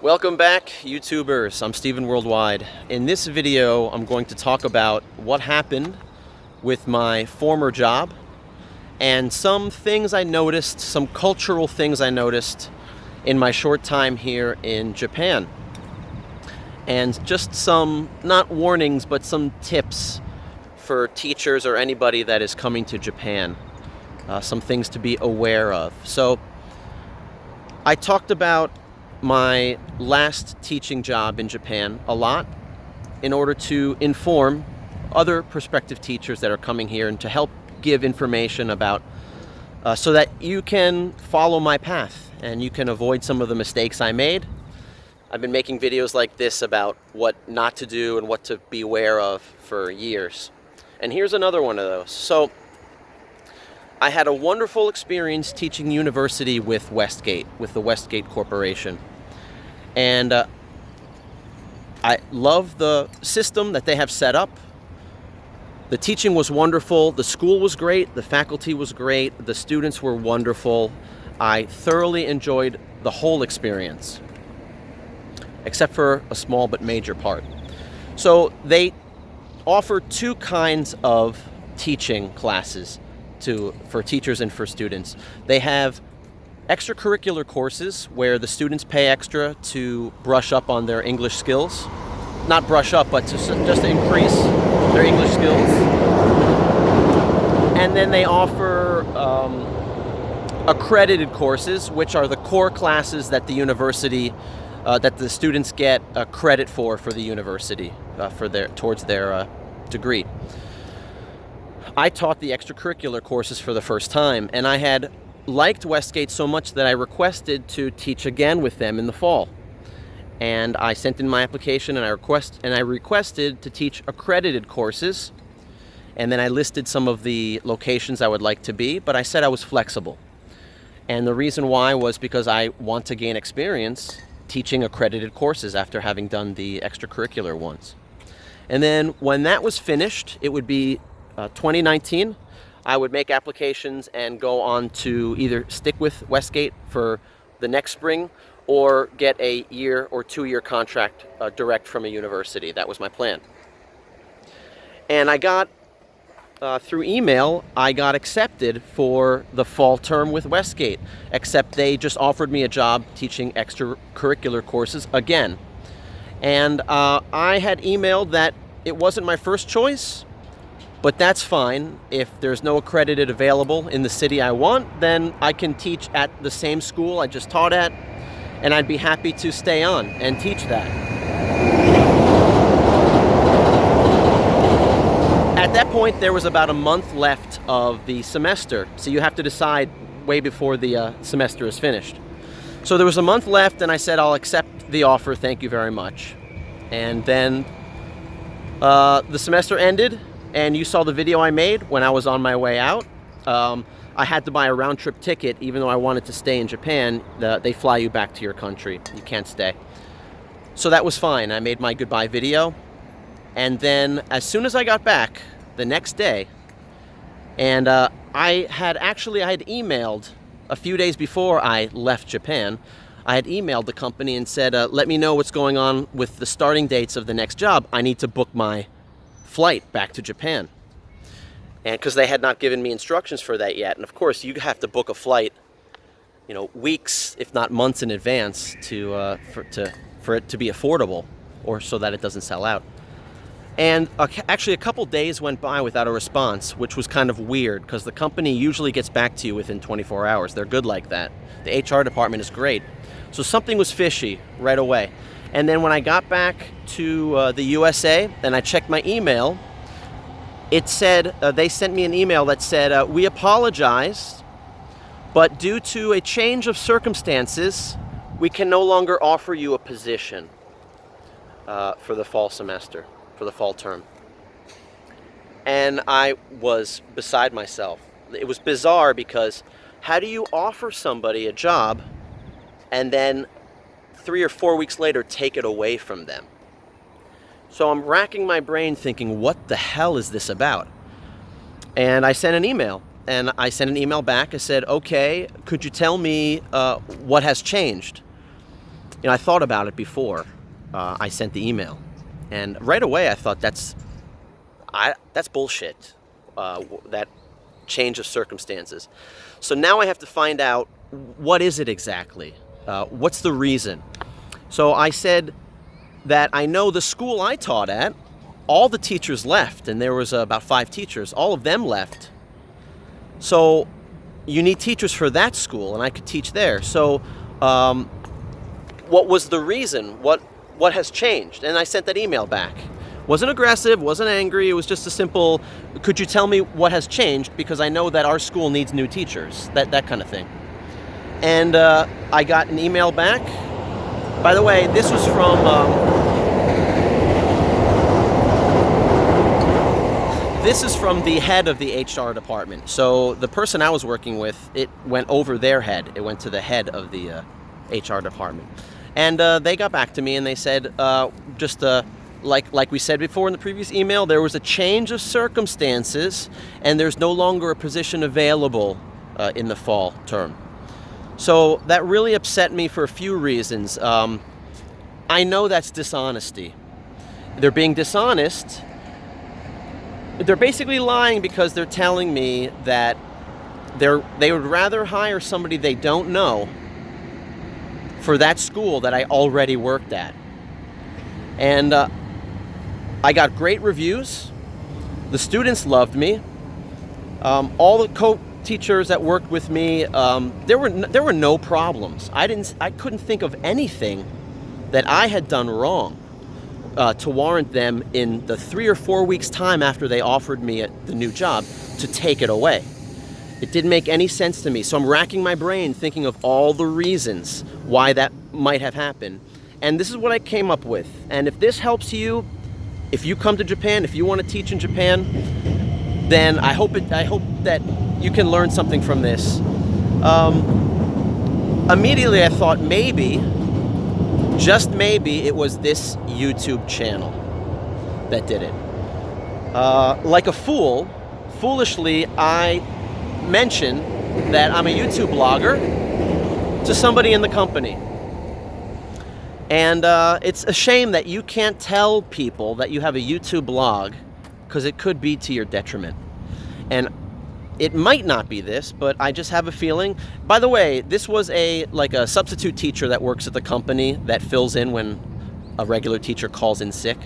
Welcome back, YouTubers. I'm StephenWorldwide. In this video, I'm going to talk about what happened with my former job and some things I noticed, some cultural things I noticed in my short time here in Japan. And just some, not warnings, but some tips for teachers or anybody that is coming to Japan. Some things to be aware of. So, I talked about my last teaching job in Japan a lot in order to inform other prospective teachers that are coming here and to help give information about so that you can follow my path and you can avoid some of the mistakes I made. I've been making videos like this about what not to do and what to be aware of for years. And here's another one of those. So I had a wonderful experience teaching university with Westgate, with the Westgate Corporation. And I love the system that they have set up. The teaching was wonderful, the school was great, the faculty was great, the students were wonderful. I thoroughly enjoyed the whole experience, except for a small but major part. So they offer two kinds of teaching classes for teachers and for students. They have extracurricular courses where the students pay extra to brush up on their English skills. Not brush up, but just to increase their English skills. And then they offer accredited courses, which are the core classes that the university, that the students get credit for the university, towards their degree. I taught the extracurricular courses for the first time, and I had liked Westgate so much that I requested to teach again with them in the fall. And I sent in my application and I requested to teach accredited courses. And then I listed some of the locations I would like to be, but I said I was flexible. And the reason why was because I want to gain experience teaching accredited courses after having done the extracurricular ones. And then when that was finished, it would be 2019, I would make applications and go on to either stick with Westgate for the next spring or get a year or 2-year contract direct from a university. That was my plan. And I got, through email, I got accepted for the fall term with Westgate, except they just offered me a job teaching extracurricular courses again. And I had emailed that it wasn't my first choice, but that's fine. If there's no accredited available in the city I want, then I can teach at the same school I just taught at, and I'd be happy to stay on and teach that. At that point, there was about a month left of the semester, so you have to decide way before the semester is finished. So there was a month left, and I said, I'll accept the offer, thank you very much. And then the semester ended, and you saw the video I made when I was on my way out. I had to buy a round-trip ticket, even though I wanted to stay in Japan. They fly you back to your country. You can't stay. So that was fine. I made my goodbye video. And then as soon as I got back, the next day, and I had emailed a few days before I left Japan, I had emailed the company and said, let me know what's going on with the starting dates of the next job. I need to book my flight back to Japan. And because they had not given me instructions for that yet. And of course, you have to book a flight, weeks, if not months in advance for it to be affordable, or so that it doesn't sell out. And actually a couple days went by without a response, which was kind of weird because the company usually gets back to you within 24 hours. They're good like that. The HR department is great. So something was fishy right away. And then when I got back to the USA and I checked my email, it said, they sent me an email that said, we apologize, but due to a change of circumstances, we can no longer offer you a position for the fall semester, for the fall term. And I was beside myself. It was bizarre because how do you offer somebody a job and then 3 or 4 weeks later take it away from them? So I'm racking my brain thinking, what the hell is this about? And I sent an email. And I sent an email back. I said, okay, could you tell me what has changed? I thought about it before I sent the email, and right away I thought that's bullshit. That change of circumstances. So now I have to find out, what is it exactly? What's the reason? So I said that I know the school I taught at, all the teachers left, and there was about 5 teachers. All of them left. So you need teachers for that school, and I could teach there. So what was the reason? What has changed? And I sent that email back. Wasn't aggressive, wasn't angry. It was just a simple, could you tell me what has changed? Because I know that our school needs new teachers, that kind of thing. And I got an email back. By the way, this was from the head of the HR department. So the person I was working with, it went over their head. It went to the head of the HR department. And they got back to me and they said, like we said before in the previous email, there was a change of circumstances and there's no longer a position available in the fall term. So that really upset me for a few reasons. I know that's dishonesty. They're being dishonest. They're basically lying because they're telling me that they would rather hire somebody they don't know for that school that I already worked at. And I got great reviews. The students loved me. All the co-teachers that worked with me, there were no problems. I couldn't think of anything that I had done wrong to warrant them in the 3 or 4 weeks time after they offered me the new job to take it away. It didn't make any sense to me. So I'm racking my brain thinking of all the reasons why that might have happened. And this is what I came up with. And if this helps you, if you come to Japan, if you want to teach in Japan, then I hope that you can learn something from this. Immediately I thought maybe, just maybe, it was this YouTube channel that did it. Like a fool, foolishly, I mentioned that I'm a YouTube blogger to somebody in the company. And it's a shame that you can't tell people that you have a YouTube blog, because it could be to your detriment. And it might not be this, but I just have a feeling. By the way, this was a substitute teacher that works at the company that fills in when a regular teacher calls in sick.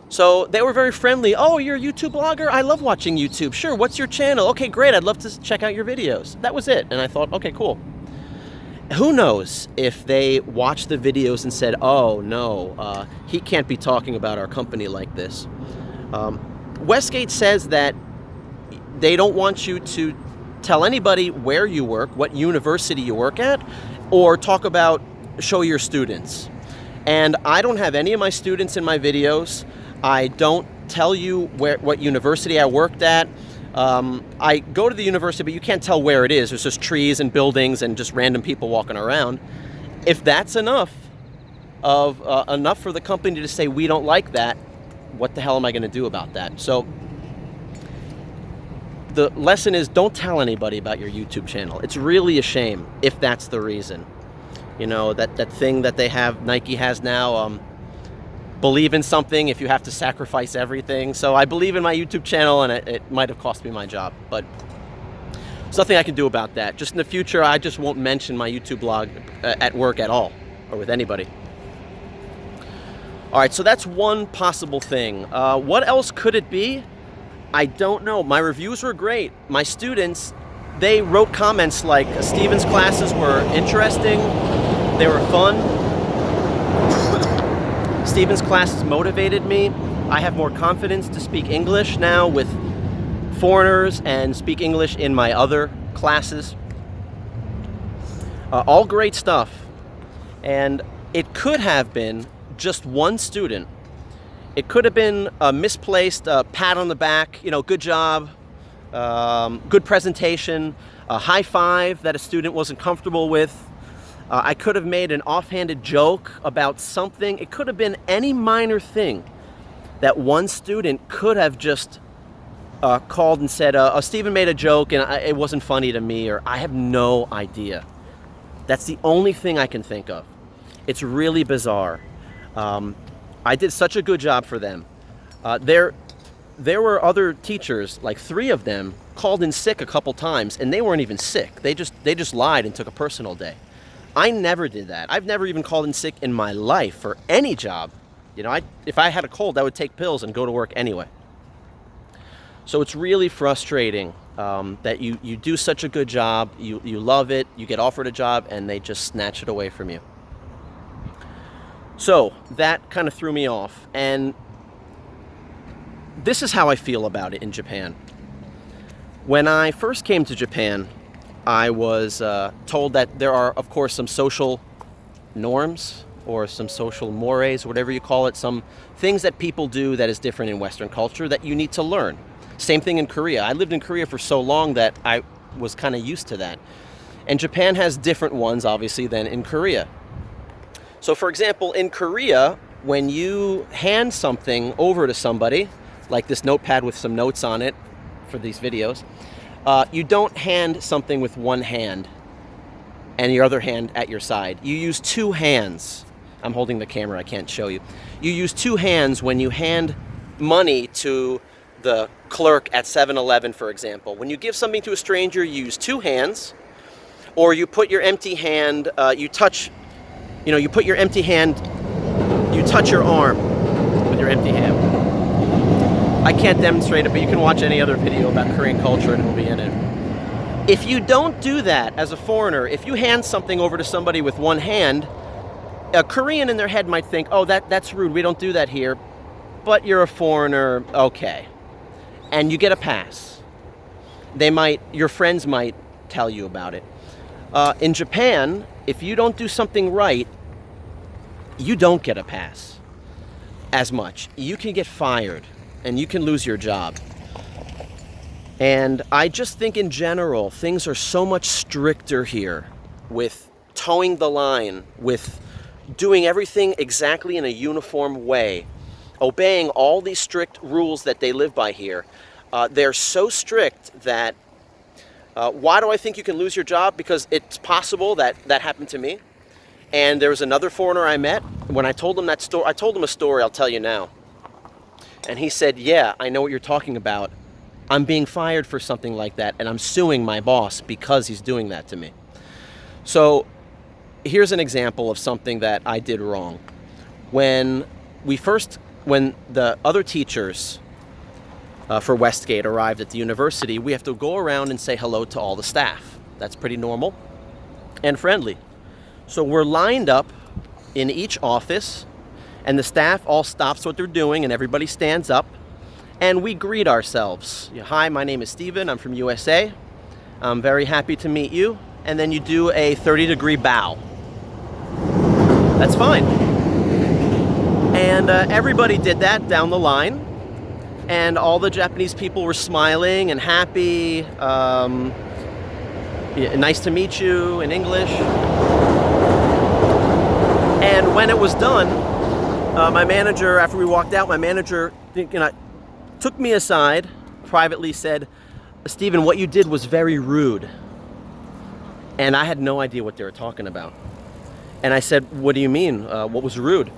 So they were very friendly. Oh, you're a YouTube blogger? I love watching YouTube. Sure, what's your channel? Okay, great, I'd love to check out your videos. That was it. And I thought, okay, cool. Who knows if they watched the videos and said, oh no, he can't be talking about our company like this. Westgate says that they don't want you to tell anybody where you work, what university you work at, or show your students. And I don't have any of my students in my videos. I don't tell you what university I worked at. I go to the university, but you can't tell where it is. There's just trees and buildings and just random people walking around. If that's enough for the company to say we don't like that, what the hell am I going to do about that? So the lesson is, don't tell anybody about your YouTube channel. It's really a shame if that's the reason. You know, that thing that they have, Nike has now, believe in something if you have to sacrifice everything. So I believe in my YouTube channel, and it might have cost me my job, but there's nothing I can do about that. Just in the future, I just won't mention my YouTube blog at work at all, or with anybody. All right, so that's one possible thing. What else could it be? I don't know. My reviews were great. My students, they wrote comments like, Stephen's classes were interesting, they were fun. Stephen's classes motivated me. I have more confidence to speak English now with foreigners and speak English in my other classes. All great stuff. And it could have been just one student. It could have been a misplaced pat on the back, good job, good presentation, a high five that a student wasn't comfortable with. I could have made an offhanded joke about something. It could have been any minor thing that one student could have just called and said, Stephen made a joke and it wasn't funny to me, or I have no idea. That's the only thing I can think of. It's really bizarre. I did such a good job for them. There were other teachers, like 3 of them, called in sick a couple times, and they weren't even sick. They just lied and took a personal day. I never did that. I've never even called in sick in my life for any job. You know, if I had a cold, I would take pills and go to work anyway. So it's really frustrating that you do such a good job, you love it, you get offered a job, and they just snatch it away from you. So that kind of threw me off, and this is how I feel about it in Japan. When I first came to Japan, I was told that there are, of course, some social norms or some social mores, whatever you call it, some things that people do that is different in Western culture that you need to learn. Same thing in Korea. I lived in Korea for so long that I was kind of used to that. And Japan has different ones, obviously, than in Korea. So, for example, in Korea, when you hand something over to somebody, like this notepad with some notes on it for these videos, you don't hand something with one hand and your other hand at your side. You use 2 hands. I'm holding the camera, I can't show you. You use 2 hands when you hand money to the clerk at 7-Eleven, for example. When you give something to a stranger, you use 2 hands, or you put your empty hand, you put your empty hand, you touch your arm with your empty hand. I can't demonstrate it, but you can watch any other video about Korean culture and it will be in it. If you don't do that as a foreigner, if you hand something over to somebody with one hand, a Korean in their head might think, oh, that's rude, we don't do that here, but you're a foreigner, okay. And you get a pass. Your friends might tell you about it. In Japan, if you don't do something right, you don't get a pass as much. You can get fired and you can lose your job. And I just think in general, things are so much stricter here with towing the line, with doing everything exactly in a uniform way, obeying all these strict rules that they live by here. They're so strict that, why do I think you can lose your job? Because it's possible that happened to me. And there was another foreigner I met. When I told him that story, I told him a story I'll tell you now. And he said, yeah, I know what you're talking about. I'm being fired for something like that, and I'm suing my boss because he's doing that to me. So here's an example of something that I did wrong. When the other teachers for Westgate arrived at the university, we have to go around and say hello to all the staff. That's pretty normal and friendly. So we're lined up in each office, and the staff all stops what they're doing, and everybody stands up, and we greet ourselves. Hi, my name is Stephen. I'm from USA. I'm very happy to meet you. And then you do a 30-degree bow. That's fine. And everybody did that down the line. And all the Japanese people were smiling and happy. Nice to meet you in English. And when it was done, my manager, after we walked out, my manager took me aside, privately said, Stephen, what you did was very rude. And I had no idea what they were talking about. And I said, what do you mean? What was rude?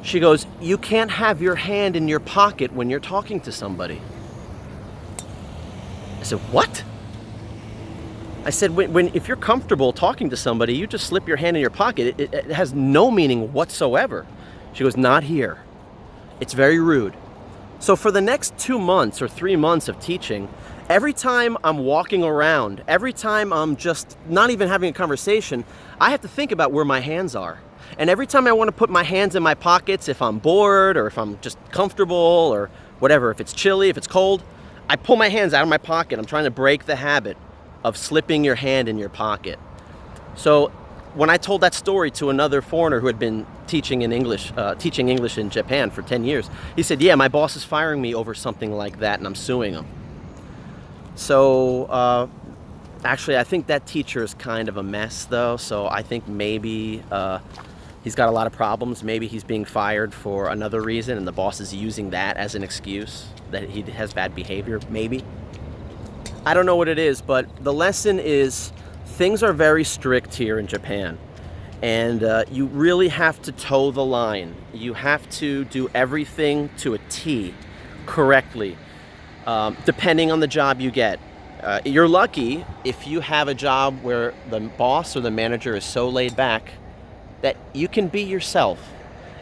She goes, you can't have your hand in your pocket when you're talking to somebody. I said, what? I said, if you're comfortable talking to somebody, you just slip your hand in your pocket. It has no meaning whatsoever. She goes, not here. It's very rude. So for the next 2 months or 3 months of teaching, every time I'm walking around, every time I'm just not even having a conversation, I have to think about where my hands are. And every time I want to put my hands in my pockets, if I'm bored or if I'm just comfortable or whatever, if it's chilly, if it's cold, I pull my hands out of my pocket. I'm trying to break the habit of slipping your hand in your pocket. So when I told that story to another foreigner who had been teaching English in Japan for 10 years, he said, yeah, my boss is firing me over something like that and I'm suing him. So actually, I think that teacher is kind of a mess though. So I think maybe he's got a lot of problems. Maybe he's being fired for another reason and the boss is using that as an excuse that he has bad behavior, maybe. I don't know what it is, but the lesson is things are very strict here in Japan, and you really have to toe the line. You have to do everything to a T correctly, depending on the job you get. You're lucky if you have a job where the boss or the manager is so laid back that you can be yourself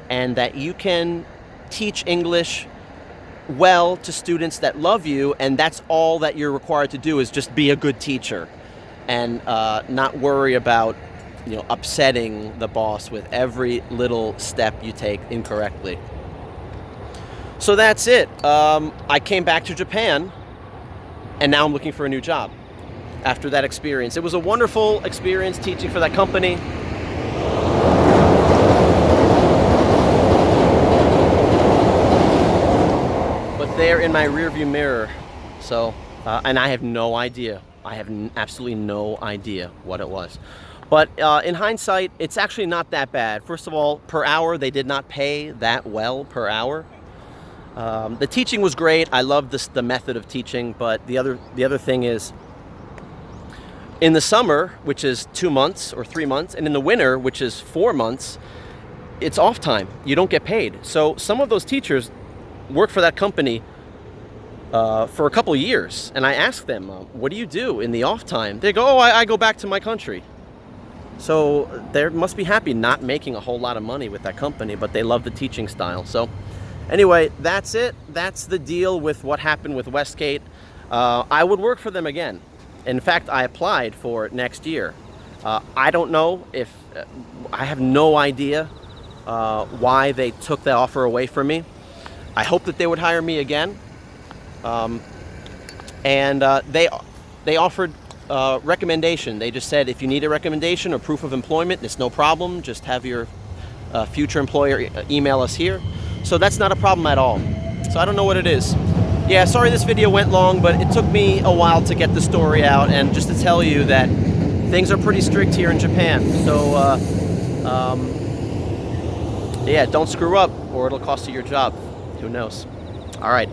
and that you can teach English well to students that love you, and that's all that you're required to do is just be a good teacher and not worry about, you know, upsetting the boss with every little step you take incorrectly. So that's it. I came back to Japan, and now I'm looking for a new job after that experience. It was a wonderful experience teaching for that company. But they're in my rearview mirror, so, and I have no idea. I have absolutely no idea what it was. But in hindsight, it's actually not that bad. First of all, per hour, they did not pay that well per hour. The teaching was great. I loved the method of teaching, but the other thing is, in the summer, which is 2 months or 3 months, and in the winter, which is 4 months, it's off time. You don't get paid. So some of those teachers work for that company for a couple of years, and I asked them, what do you do in the off time? They go, oh, I go back to my country. So they must be happy not making a whole lot of money with that company, but they love the teaching style. So anyway, that's it. That's the deal with what happened with Westgate. I would work for them again. In fact, I applied for it next year. I don't know if, I have no idea why they took the offer away from me. I hope that they would hire me again. They offered recommendation. They just said, if you need a recommendation or proof of employment, it's no problem. Just have your future employer email us here. So that's not a problem at all. So I don't know what it is. Yeah, sorry this video went long, but it took me a while to get the story out and just to tell you that things are pretty strict here in Japan. So yeah, don't screw up or it'll cost you your job. Who knows? All right.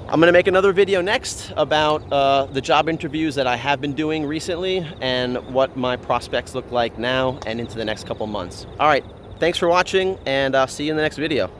I'm going to make another video next about the job interviews that I have been doing recently and what my prospects look like now and into the next couple months. All right. Thanks for watching, and I'll see you in the next video.